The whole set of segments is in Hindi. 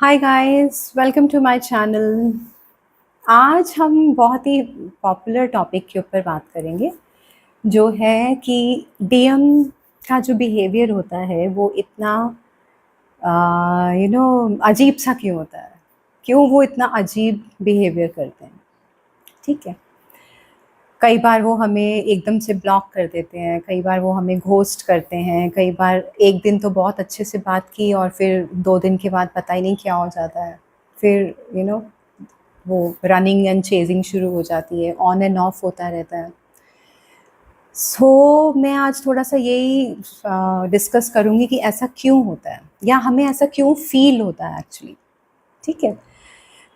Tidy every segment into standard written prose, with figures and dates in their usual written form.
Hi guys, welcome to my channel. आज हम बहुत ही पॉपुलर टॉपिक के ऊपर बात करेंगे, जो है कि डीएम का जो बिहेवियर होता है वो इतना अजीब सा क्यों होता है। क्यों वो इतना अजीब बिहेवियर करते हैं। ठीक है, कई बार वो हमें एकदम से ब्लॉक कर देते हैं, कई बार वो हमें घोस्ट करते हैं, कई बार एक दिन तो बहुत अच्छे से बात की और फिर 2 दिन के बाद पता ही नहीं क्या हो जाता है। फिर वो रनिंग एंड चेजिंग शुरू हो जाती है, ऑन एंड ऑफ होता रहता है। मैं आज थोड़ा सा यही डिस्कस करूँगी कि ऐसा क्यों होता है या हमें ऐसा क्यों फील होता है एक्चुअली। ठीक है,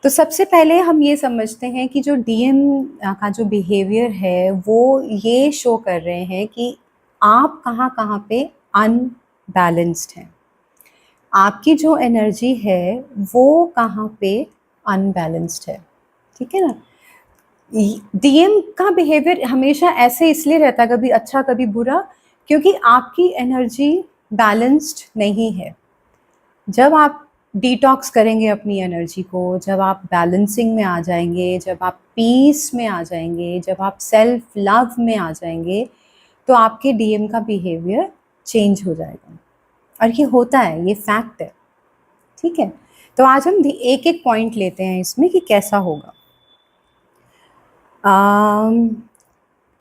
तो सबसे पहले हम ये समझते हैं कि जो डीएम का जो बिहेवियर है वो ये शो कर रहे हैं कि आप कहाँ कहाँ पे अनबैलेंस्ड हैं। आपकी जो एनर्जी है वो कहाँ पे अनबैलेंस्ड है। ठीक है ना। डीएम का बिहेवियर हमेशा ऐसे इसलिए रहता है, कभी अच्छा कभी बुरा, क्योंकि आपकी एनर्जी बैलेंस्ड नहीं है। जब आप डिटॉक्स करेंगे अपनी एनर्जी को, जब आप बैलेंसिंग में आ जाएंगे, जब आप पीस में आ जाएंगे, जब आप सेल्फ लव में आ जाएंगे, तो आपके डीएम का बिहेवियर चेंज हो जाएगा। और ये होता है, ये फैक्ट है। ठीक है, तो आज हम एक एक पॉइंट लेते हैं इसमें कि कैसा होगा। आम,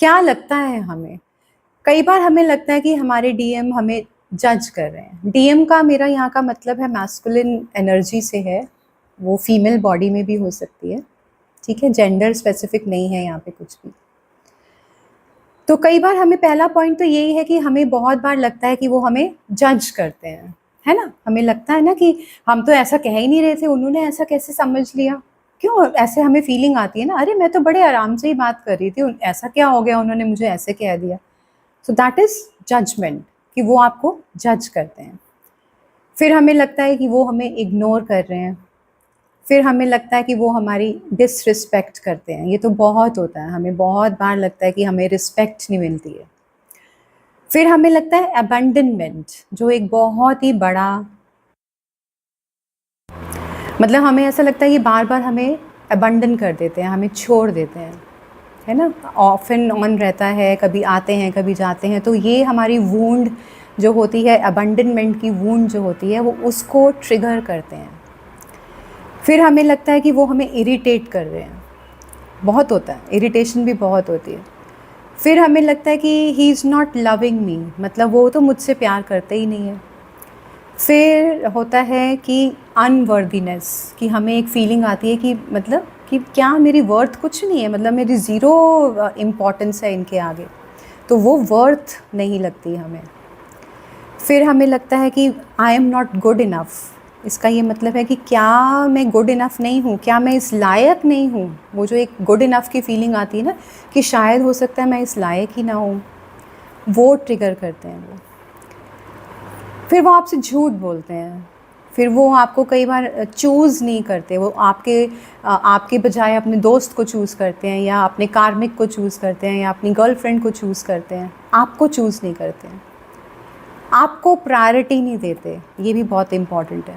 क्या लगता है हमें, कई बार हमें लगता है कि हमारे डीएम हमें जज कर रहे हैं। डीएम का मेरा यहाँ का मतलब है मैस्कुलिन एनर्जी से है, वो फीमेल बॉडी में भी हो सकती है। ठीक है, जेंडर स्पेसिफिक नहीं है यहाँ पे कुछ भी। तो कई बार हमें पहला पॉइंट तो यही है कि हमें बहुत बार लगता है कि वो हमें जज करते हैं, है ना। हमें लगता है ना कि हम तो ऐसा कह ही नहीं रहे थे, उन्होंने ऐसा कैसे समझ लिया। क्यों ऐसे हमें फीलिंग आती है ना, अरे मैं तो बड़े आराम से ही बात कर रही थी, ऐसा क्या हो गया, उन्होंने मुझे ऐसे कह दिया। सो दैट इज जजमेंट, कि वो आपको जज करते हैं। फिर हमें लगता है कि वो हमें इग्नोर कर रहे हैं। फिर हमें लगता है कि वो हमारी डिसरिस्पेक्ट करते हैं। ये तो बहुत होता है, हमें बहुत बार लगता है कि हमें रिस्पेक्ट नहीं मिलती है। फिर हमें लगता है अबैंडनमेंट, जो एक बहुत ही बड़ा, मतलब हमें ऐसा लगता है कि बार बार हमें अबंडन कर देते हैं, हमें छोड़ देते हैं, है ना। ऑफ एंड ऑन रहता है, कभी आते हैं कभी जाते हैं। तो ये हमारी वूंड जो होती है, अबंडनमेंट की वूंड जो होती है, वो उसको ट्रिगर करते हैं। फिर हमें लगता है कि वो हमें इरिटेट कर रहे हैं, बहुत होता है, इरिटेशन भी बहुत होती है। फिर हमें लगता है कि he is not loving me, मतलब वो तो मुझसे प्यार करते ही नहीं है। फिर होता है कि अनवर्दीनेस, कि हमें एक फीलिंग आती है कि मतलब कि क्या मेरी वर्थ कुछ नहीं है, मतलब मेरी ज़ीरो इम्पोर्टेंस है इनके आगे, तो वो वर्थ नहीं लगती हमें। फिर हमें लगता है कि I am not good enough, इसका ये मतलब है कि क्या मैं गुड इनफ़ नहीं हूँ, क्या मैं इस लायक नहीं हूँ। वो जो एक गुड इनफ़ की फीलिंग आती है ना, कि शायद हो सकता है मैं इस लायक ही ना हूँ, वो ट्रिगर करते हैं वो। फिर वो आपसे झूठ बोलते हैं। फिर वो आपको कई बार चूज़ नहीं करते, वो आपके बजाय अपने दोस्त को चूज़ करते हैं, या अपने कार्मिक को चूज़ करते हैं, या अपनी गर्लफ्रेंड को चूज़ करते हैं, आपको चूज़ नहीं करते हैं। आपको प्रायोरिटी नहीं देते, ये भी बहुत इम्पॉर्टेंट है।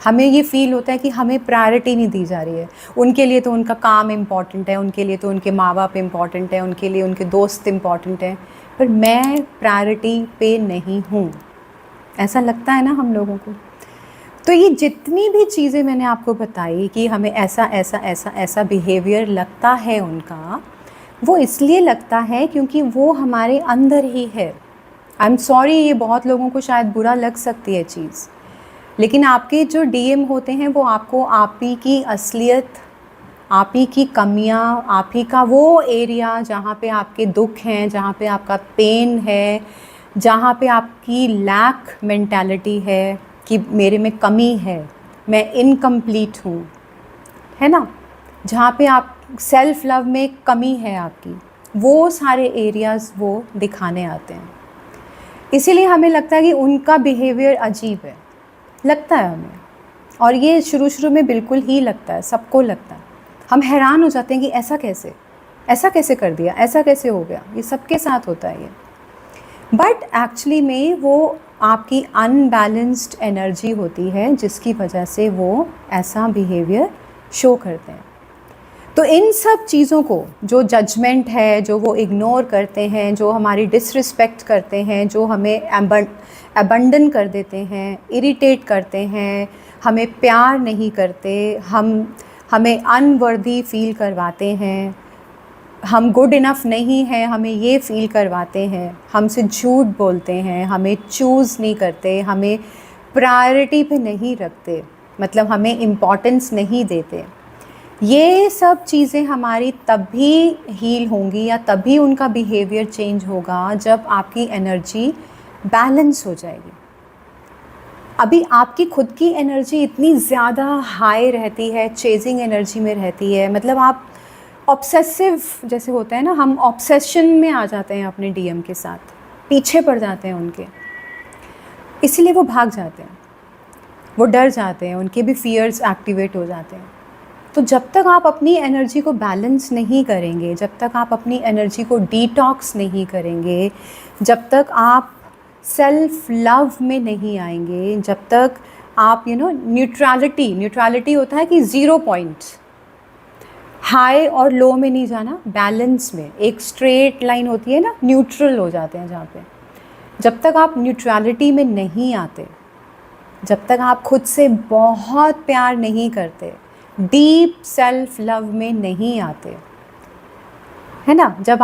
हमें ये फ़ील होता है कि हमें प्रायोरिटी नहीं दी जा रही है। उनके लिए तो उनका काम इम्पॉर्टेंट है, उनके लिए तो उनके माँ बाप इम्पॉर्टेंट है, उनके लिए उनके दोस्त इम्पॉर्टेंट हैं, पर मैं प्रायोरिटी पे नहीं हूँ। ऐसा लगता है ना हम लोगों को। तो ये जितनी भी चीज़ें मैंने आपको बताई कि हमें ऐसा ऐसा ऐसा ऐसा बिहेवियर लगता है उनका, वो इसलिए लगता है क्योंकि वो हमारे अंदर ही है। आई एम सॉरी, ये बहुत लोगों को शायद बुरा लग सकती है चीज़, लेकिन आपके जो डीएम होते हैं वो आपको आप ही की असलियत, आप ही की कमियां, आप ही का वो एरिया जहाँ पे आपके दुख हैं, जहाँ पे आपका पेन है, जहाँ पे आपकी लैक मेंटालिटी है कि मेरे में कमी है, मैं इनकम्प्लीट हूँ, है ना, जहाँ पे आप सेल्फ लव में कमी है आपकी, वो सारे एरियाज़ वो दिखाने आते हैं। इसीलिए हमें लगता है कि उनका बिहेवियर अजीब है, लगता है हमें। और ये शुरू शुरू में बिल्कुल ही लगता है, सबको लगता है। हम हैरान हो जाते हैं कि ऐसा कैसे कर दिया, ऐसा कैसे हो गया, ये सबके साथ होता है ये। बट एक्चुअली में वो आपकी अनबैलेंस्ड एनर्जी होती है जिसकी वजह से वो ऐसा बिहेवियर शो करते हैं। तो इन सब चीज़ों को, जो जजमेंट है, जो वो इग्नोर करते हैं, जो हमारी डिसरिस्पेक्ट करते हैं, जो हमें अबंडन कर देते हैं, इरिटेट करते हैं, हमें प्यार नहीं करते, हमें अनवर्दी फील करवाते हैं, हम गुड इनफ नहीं हैं, हमें ये फ़ील करवाते हैं, हमसे झूठ बोलते हैं, हमें चूज़ नहीं करते, हमें प्रायोरिटी पे नहीं रखते, मतलब हमें इम्पोर्टेंस नहीं देते। ये सब चीज़ें हमारी तभी हील होंगी या तभी उनका बिहेवियर चेंज होगा जब आपकी एनर्जी बैलेंस हो जाएगी। अभी आपकी खुद की एनर्जी इतनी ज़्यादा हाई रहती है, चेजिंग एनर्जी में रहती है, मतलब आप ऑब्सेसिव जैसे होता है ना, हम ऑब्सेशन में आ जाते हैं अपने डीएम के साथ, पीछे पड़ जाते हैं उनके, इसीलिए वो भाग जाते हैं, वो डर जाते हैं, उनके भी फियर्स एक्टिवेट हो जाते हैं। तो जब तक आप अपनी एनर्जी को बैलेंस नहीं करेंगे, जब तक आप अपनी एनर्जी को डिटॉक्स नहीं करेंगे, जब तक आप सेल्फ लव में नहीं आएंगे, जब तक आप न्यूट्रलिटी होता है कि 0 पॉइंट, हाई और लो में नहीं जाना, बैलेंस में, एक स्ट्रेट लाइन होती है ना, न्यूट्रल हो जाते हैं जहाँ पे। जब तक आप न्यूट्रलिटी में नहीं आते, जब तक आप खुद से बहुत प्यार नहीं करते, डीप सेल्फ लव में नहीं आते, है ना, जब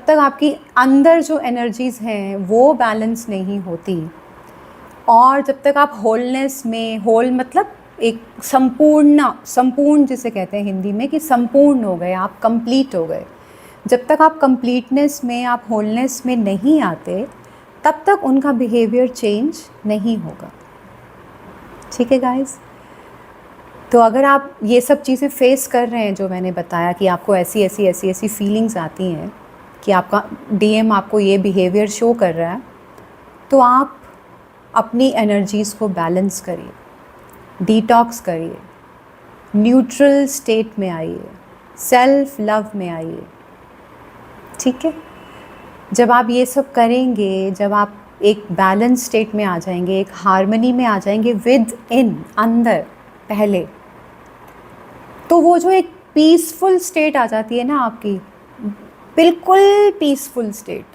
तक आपकी अंदर जो एनर्जीज़ हैं वो बैलेंस नहीं होती, और जब तक आप होलनेस में, होल मतलब एक संपूर्ण जिसे कहते हैं हिंदी में कि संपूर्ण हो गए, आप कंप्लीट हो गए, जब तक आप कंप्लीटनेस में, आप होलनेस में नहीं आते, तब तक उनका बिहेवियर चेंज नहीं होगा। ठीक है गाइस? तो अगर आप ये सब चीज़ें फेस कर रहे हैं जो मैंने बताया कि आपको ऐसी फीलिंग्स आती हैं कि आपका डीएम आपको ये बिहेवियर शो कर रहा है, तो आप अपनी एनर्जीज़ को बैलेंस करिए, डिटॉक्स करिए, न्यूट्रल स्टेट में आइए, सेल्फ लव में आइए। ठीक है? जब आप ये सब करेंगे, जब आप एक बैलेंस स्टेट में आ जाएंगे, एक हार्मनी में आ जाएंगे विद इन, अंदर पहले, तो वो जो एक पीसफुल स्टेट आ जाती है ना आपकी, बिल्कुल पीसफुल स्टेट,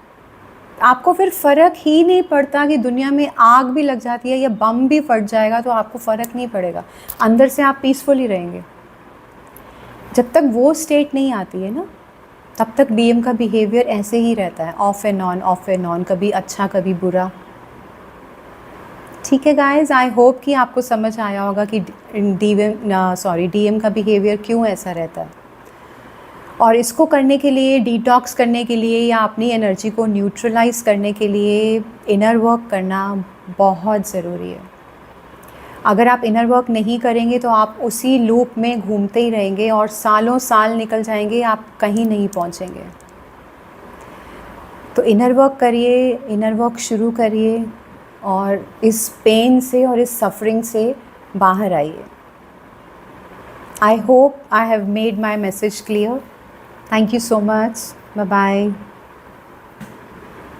आपको फिर फ़र्क ही नहीं पड़ता कि दुनिया में आग भी लग जाती है या बम भी फट जाएगा तो आपको फ़र्क नहीं पड़ेगा, अंदर से आप पीसफुल ही रहेंगे। जब तक वो स्टेट नहीं आती है ना, तब तक डीएम का बिहेवियर ऐसे ही रहता है, ऑफ एंड ऑन, कभी अच्छा कभी बुरा। ठीक है गाइस, आई होप कि आपको समझ आया होगा कि डीएम का बिहेवियर क्यों ऐसा रहता है, और इसको करने के लिए, डिटॉक्स करने के लिए या अपनी एनर्जी को न्यूट्रलाइज करने के लिए इनर वर्क करना बहुत ज़रूरी है। अगर आप इनर वर्क नहीं करेंगे तो आप उसी लूप में घूमते ही रहेंगे और सालों साल निकल जाएंगे, आप कहीं नहीं पहुंचेंगे। तो इनर वर्क करिए, इनर वर्क शुरू करिए और इस पेन से और इस सफरिंग से बाहर आइए। I hope I have made my message clear. Thank you so much. Bye bye.